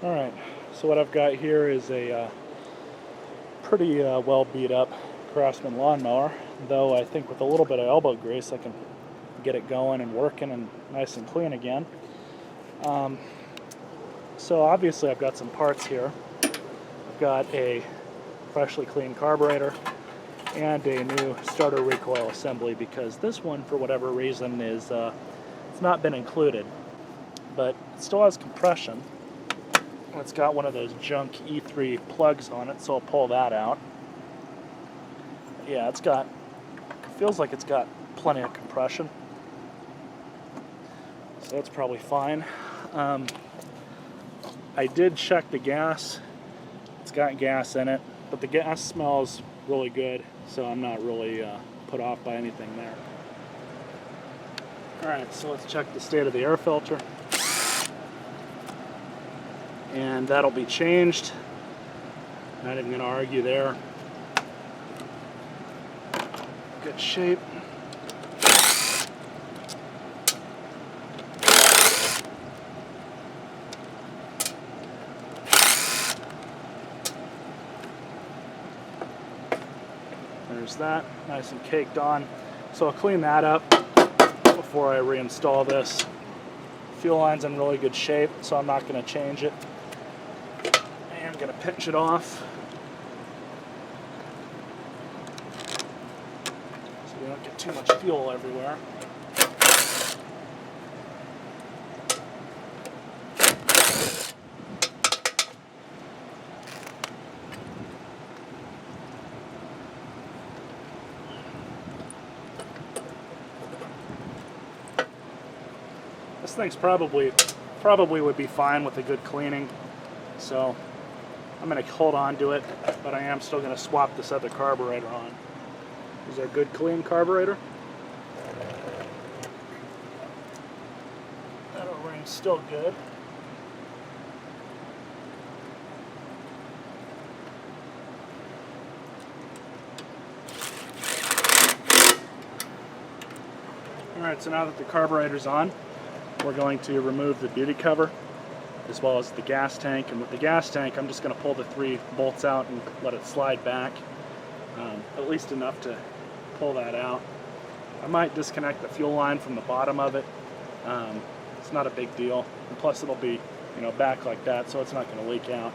Alright, so what I've got here is a pretty well beat up Craftsman lawnmower, though I think with a little bit of elbow grease I can get it going and working and nice and clean again. So obviously I've got some parts here. I've got a freshly cleaned carburetor and a new starter recoil assembly, because this one, for whatever reason, is it's not been included, but it still has compression. It's got one of those junk E3 plugs on it, so I'll pull that out. Yeah, it feels like it's got plenty of compression, so that's probably fine. I did check the gas. It's got gas in it, but the gas smells really good, so I'm not really put off by anything there. Alright, so let's check the state of the air filter. And that'll be changed. Not even going to argue there. Good shape. There's that, nice and caked on. So I'll clean that up before I reinstall this. Fuel line's in really good shape, so I'm not going to change it. I'm going to pinch it off so we don't get too much fuel everywhere. This thing's probably would be fine with a good cleaning, so I'm going to hold on to it, but I am still going to swap this other carburetor on. Is there a good clean carburetor? That O-ring's still good. Alright, so now that the carburetor's on, we're going to remove the beauty cover as well as the gas tank. And with the gas tank, I'm just going to pull the 3 bolts out and let it slide back, at least enough to pull that out. I might disconnect the fuel line from the bottom of it. It's not a big deal, and plus it'll be, back like that, so it's not going to leak out.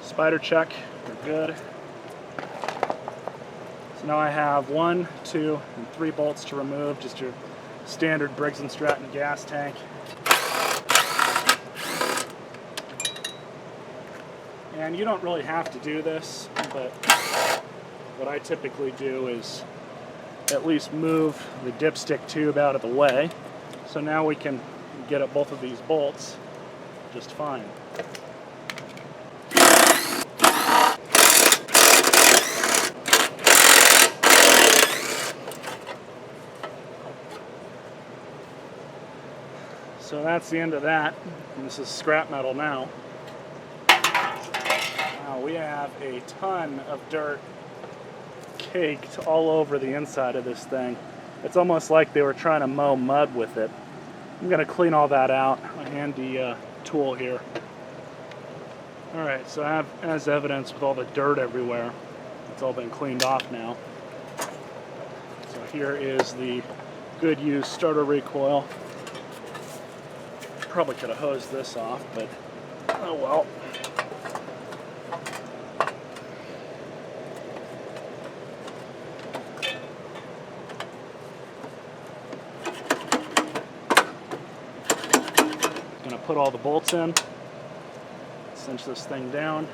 Spider check, we're good. So now I have 1, 2, and 3 bolts to remove, just your standard Briggs & Stratton gas tank. And you don't really have to do this, but what I typically do is at least move the dipstick tube out of the way. So now we can get at both of these bolts just fine. So that's the end of that. And this is scrap metal now. Now we have a ton of dirt caked all over the inside of this thing. It's almost like they were trying to mow mud with it. I'm going to clean all that out. A handy tool here. Alright, so I have as evidence with all the dirt everywhere. It's all been cleaned off now. So here is the good used starter recoil. Probably could have hosed this off, but oh well. Gonna put all the bolts in, cinch this thing down.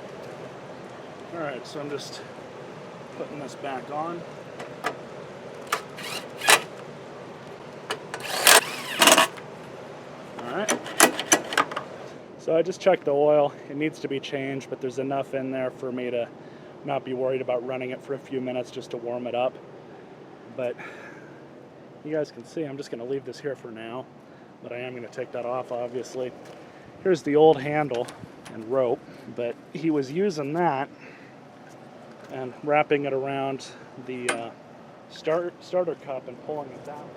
Alright, so I'm just putting this back on. So I just checked the oil. It needs to be changed, but there's enough in there for me to not be worried about running it for a few minutes just to warm it up. But you guys can see I'm just going to leave this here for now, but I am going to take that off, obviously. Here's the old handle and rope, but he was using that and wrapping it around the starter cup and pulling it down.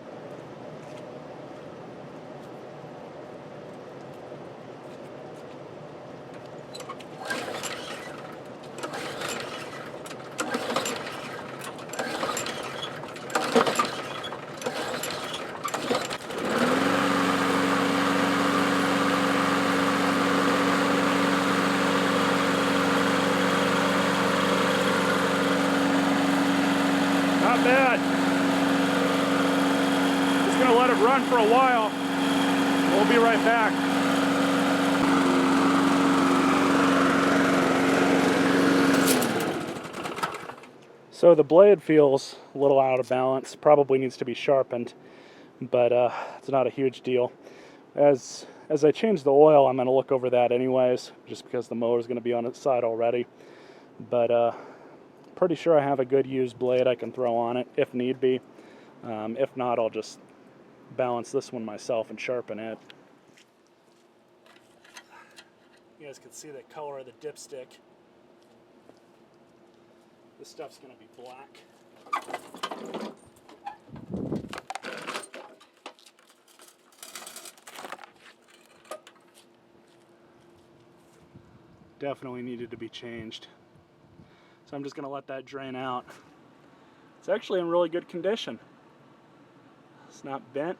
it run for a while. We'll be right back. So the blade feels a little out of balance, probably needs to be sharpened, but it's not a huge deal. As I change the oil, I'm going to look over that anyways, just because the mower is going to be on its side already. But pretty sure I have a good used blade I can throw on it if need be. If not, I'll just balance this one myself and sharpen it. You guys can see the color of the dipstick. This stuff's going to be black. Definitely needed to be changed. So I'm just going to let that drain out. It's actually in really good condition. It's not bent.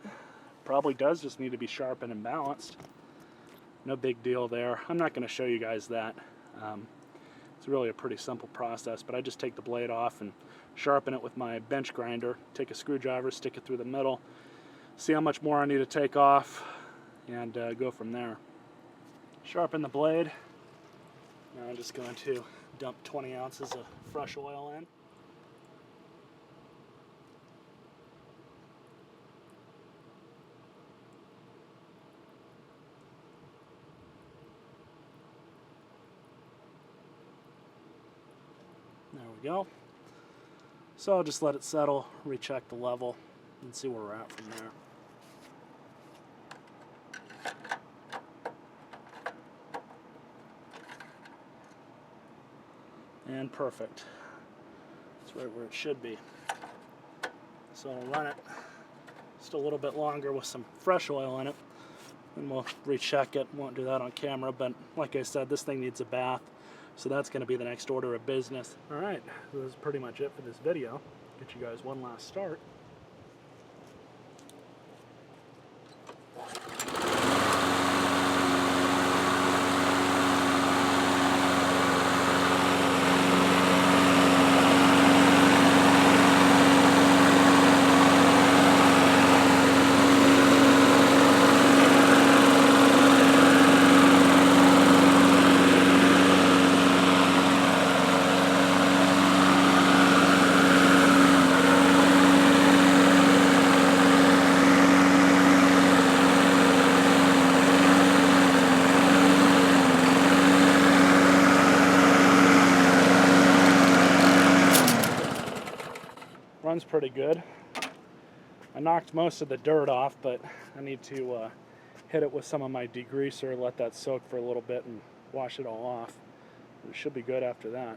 Probably does just need to be sharpened and balanced. No big deal there. I'm not going to show you guys that. It's really a pretty simple process, but I just take the blade off and sharpen it with my bench grinder, take a screwdriver, stick it through the middle, see how much more I need to take off, and go from there. Sharpen the blade. Now I'm just going to dump 20 ounces of fresh oil in. There we go. So I'll just let it settle, recheck the level, and see where we're at from there. And perfect. It's right where it should be. So I'll run it just a little bit longer with some fresh oil in it, and we'll recheck it. Won't do that on camera, but like I said, this thing needs a bath. So that's going to be the next order of business. All right, this is pretty much it for this video. Get you guys one last start. Runs pretty good. I knocked most of the dirt off, but I need to hit it with some of my degreaser, let that soak for a little bit and wash it all off. It should be good after that.